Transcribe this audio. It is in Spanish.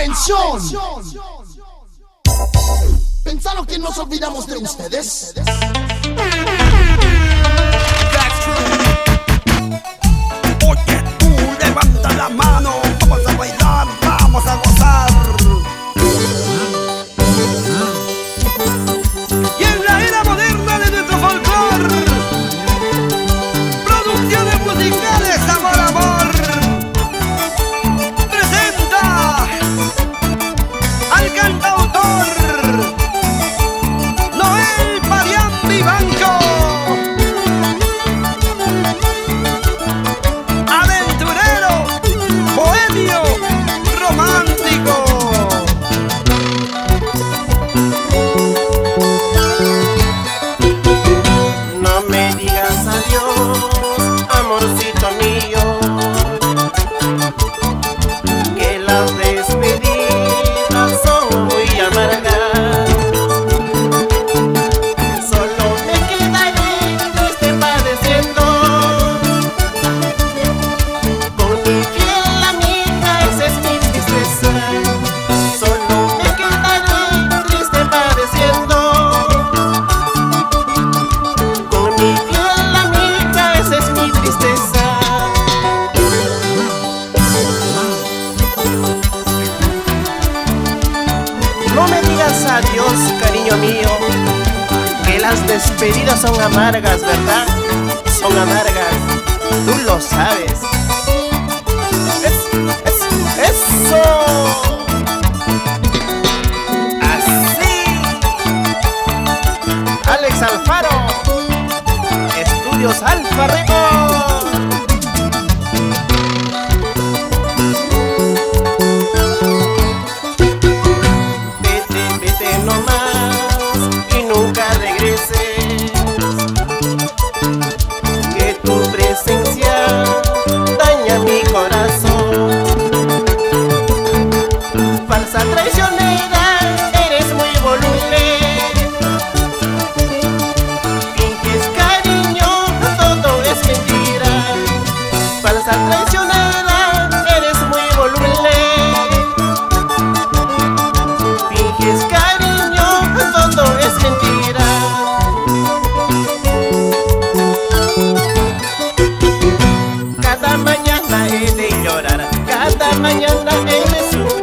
¡Atención! ¿Pensaron que nos olvidamos de ustedes? Oye, tú levanta la mano, vamos a bailar, vamos a gozar. Y en la era moderna de nuestro folclor, producciones musicales Amor Amor presenta al cantautor Noel Parián Vivanco, aventurero, bohemio, romántico. No me digas adiós, amorcito mío, que las despedidas son muy amargas. Solo me quedaré triste padeciendo, con mi fiel amiga, esa es mi tristeza. Solo me quedaré triste padeciendo, con mi fiel amiga, esa es mi tristeza. No me digas adiós, cariño mío, que las despedidas son amargas, ¿verdad? Son amargas, tú lo sabes. Eso. Así. Alex Alfaro, Estudios Alfa Record. Vete, vete nomás y nunca regreses, que tu presencia daña mi corazón. Falsa traicionera, eres muy voluble, finges cariño, todo es mentira. Falsa traicionera, eres muy voluble, finges cariño, todo es mentira. Cada mañana he de llorar, cada mañana he de sufrir.